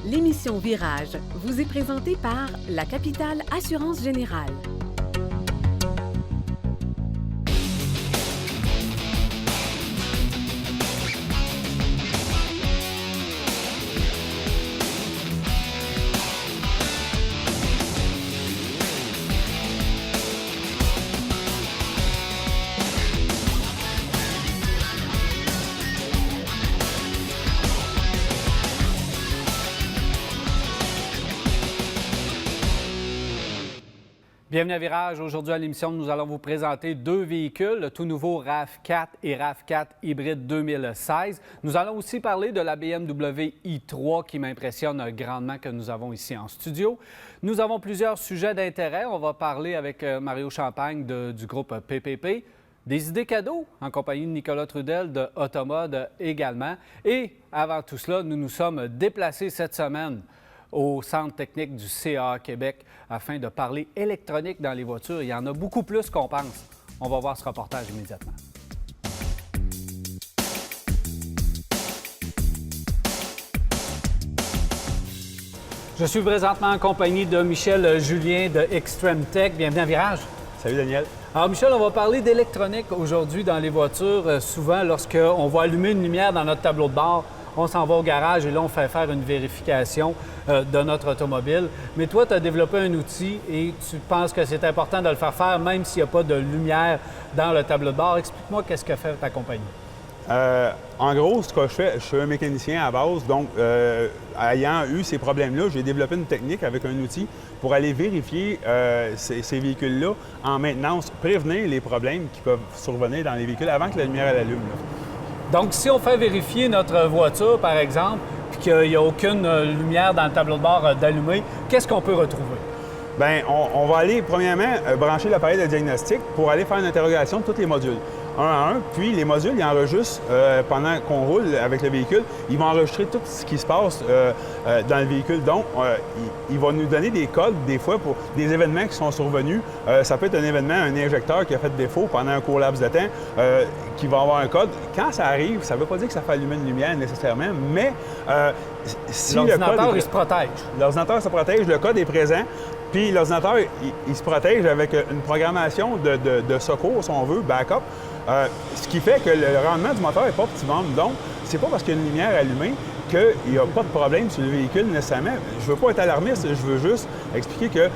L'émission Virage vous est présentée par la Capitale Assurance Générale. Bienvenue à Virage. Aujourd'hui à l'émission, nous allons vous présenter deux véhicules, le tout nouveau RAV4 et RAV4 hybride 2016. Nous allons aussi parler de la BMW i3 qui m'impressionne grandement que nous avons ici en studio. Nous avons plusieurs sujets d'intérêt. On va parler avec Mario Champagne du groupe PPP. Des idées cadeaux en compagnie de Nicolas Trudel de Automode également. Et avant tout cela, nous nous sommes déplacés cette semaine au centre technique du CAA Québec afin de parler électronique dans les voitures. Il y en a beaucoup plus qu'on pense. On va voir ce reportage immédiatement. Je suis présentement en compagnie de Michel Julien de Extreme Tech. Bienvenue à Virage. Salut Daniel. Alors Michel, on va parler d'électronique aujourd'hui dans les voitures. Souvent, lorsqu'on va allumer une lumière dans notre tableau de bord, on s'en va au garage et là, on fait faire une vérification de notre automobile. Mais toi, tu as développé un outil et tu penses que c'est important de le faire même s'il n'y a pas de lumière dans le tableau de bord. Explique-moi qu'est-ce que fait ta compagnie. En gros, ce que je fais, je suis un mécanicien à base, donc ayant eu ces problèmes-là, j'ai développé une technique avec un outil pour aller vérifier ces véhicules-là en maintenance, prévenir les problèmes qui peuvent survenir dans les véhicules avant que la lumière elle allume. Là. Donc, si on fait vérifier notre voiture, par exemple, puis qu'il n'y a aucune lumière dans le tableau de bord d'allumé, qu'est-ce qu'on peut retrouver? Bien, on va aller, premièrement, brancher l'appareil de diagnostic pour aller faire une interrogation de tous les modules, un à un. Puis, les modules, ils enregistrent, pendant qu'on roule avec le véhicule, ils vont enregistrer tout ce qui se passe dans le véhicule. Donc, ils vont nous donner des codes, des fois, pour des événements qui sont survenus. Ça peut être un événement, un injecteur qui a fait défaut pendant un court laps de temps, qui va avoir un code. Quand ça arrive, ça ne veut pas dire que ça fait allumer une lumière nécessairement, mais si le code... L'ordinateur, il se protège. L'ordinateur se protège, le code est présent. Puis l'ordinateur, il se protège avec une programmation de secours, si on veut, backup, ce qui fait que le rendement du moteur n'est pas optimum. Donc, c'est pas parce qu'il y a une lumière allumée qu'il n'y a pas de problème sur le véhicule nécessairement. Je ne veux pas être alarmiste, je veux juste expliquer que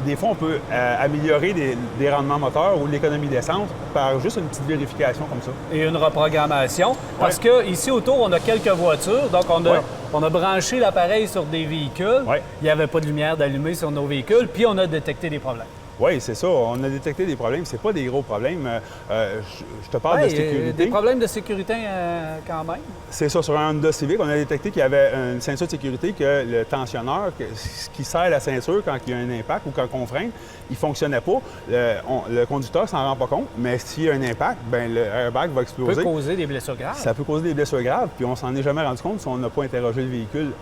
des fois, on peut améliorer des rendements moteurs ou l'économie d'essence par juste une petite vérification comme ça. Et une reprogrammation. Parce qu'ici autour, on a quelques voitures, donc on a branché l'appareil sur des véhicules. Il n'y avait pas de lumière d'allumée sur nos véhicules, puis on a détecté des problèmes. Oui, c'est ça. On a détecté des problèmes. C'est pas des gros problèmes. Je te parle de sécurité. Des problèmes de sécurité quand même. C'est ça. Sur un Honda Civic, on a détecté qu'il y avait une ceinture de sécurité, que le tensionneur, ce qui serre la ceinture quand il y a un impact ou quand on freine, il ne fonctionnait pas. Le conducteur ne s'en rend pas compte, mais s'il y a un impact, bien, le airbag va exploser. Ça peut causer des blessures graves. Ça peut causer des blessures graves, puis on s'en est jamais rendu compte si on n'a pas interrogé le véhicule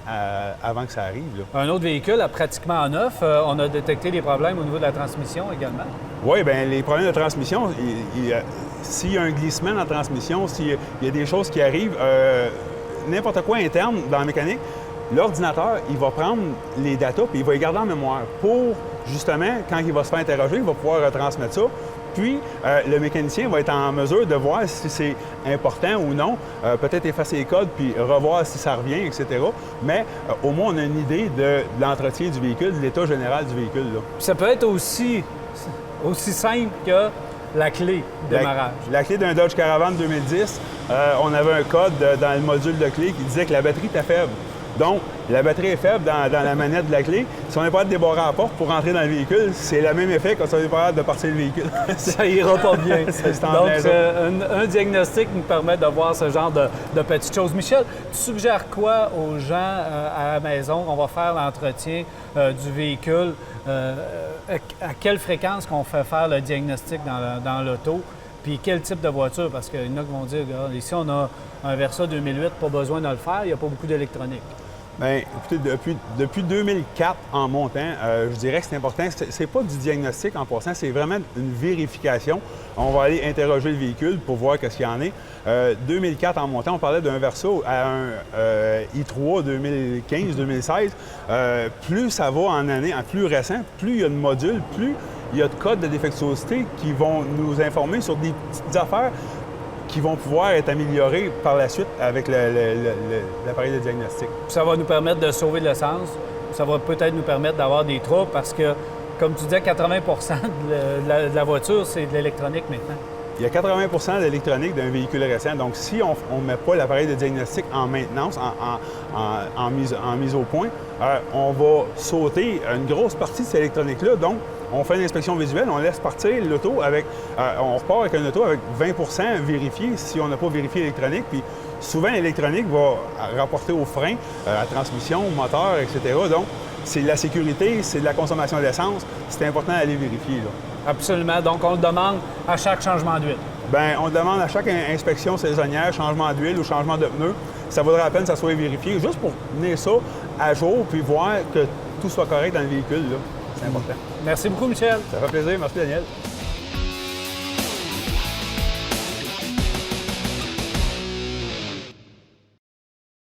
avant que ça arrive. Là. Un autre véhicule, pratiquement neuf, on a détecté des problèmes au niveau de la transmission également. Oui, bien, les problèmes de transmission, s'il y a un glissement dans la transmission, s'il y a des choses qui arrivent, n'importe quoi interne dans la mécanique, l'ordinateur, il va prendre les datas puis il va les garder en mémoire pour, justement, quand il va se faire interroger, il va pouvoir retransmettre ça. Puis, le mécanicien va être en mesure de voir si c'est important ou non, peut-être effacer les codes puis revoir si ça revient, etc. Mais au moins, on a une idée de l'entretien du véhicule, de l'état général du véhicule. Là. Ça peut être aussi simple que la clé de démarrage. La clé d'un Dodge Caravan 2010, on avait un code dans le module de clé qui disait que la batterie était faible. Donc, la batterie est faible dans la manette de la clé. Si on n'est pas capable de débarrer la porte pour rentrer dans le véhicule, c'est le même effet quand on n'est pas capable de partir le véhicule. Ça ira pas bien. Donc, un diagnostic nous permet de voir ce genre de petites choses. Michel, tu suggères quoi aux gens à la maison? On va faire l'entretien du véhicule. À quelle fréquence qu'on fait faire le diagnostic dans l'auto? Puis quel type de voiture? Parce qu'il y en a qui vont dire, regarde, ici, on a un Versa 2008, pas besoin de le faire, il n'y a pas beaucoup d'électronique. Bien, écoutez, depuis 2004 en montant, je dirais que c'est important. C'est pas du diagnostic en passant, c'est vraiment une vérification. On va aller interroger le véhicule pour voir qu'est-ce qu'il y en est. 2004 en montant, on parlait d'un Versa à un i3 2015-2016. Plus ça va en année, en plus récent, plus il y a de modules, plus il y a de codes de défectuosité qui vont nous informer sur des petites affaires qui vont pouvoir être améliorés par la suite avec l'appareil de diagnostic. Ça va nous permettre de sauver de l'essence. Ça va peut-être nous permettre d'avoir des troubles parce que, comme tu disais, 80 de la voiture, c'est de l'électronique maintenant. Il y a 80 d'électronique d'un véhicule récent. Donc, si on ne met pas l'appareil de diagnostic en maintenance, en mise au point, on va sauter une grosse partie de cette électronique-là. Donc, on fait une inspection visuelle, on laisse partir l'auto avec... on repart avec une auto avec 20 vérifié si on n'a pas vérifié l'électronique. Puis souvent, l'électronique va rapporter au frein, à la transmission, au moteur, etc. Donc, c'est de la sécurité, c'est de la consommation d'essence. C'est important d'aller vérifier, là. Absolument. Donc, on le demande à chaque changement d'huile. Bien, on demande à chaque inspection saisonnière, changement d'huile ou changement de pneu. Ça vaudra la peine que ça soit vérifié, juste pour tenir ça à jour puis voir que tout soit correct dans le véhicule, là. C'est important. Merci beaucoup, Michel. Ça fait plaisir. Merci, Daniel.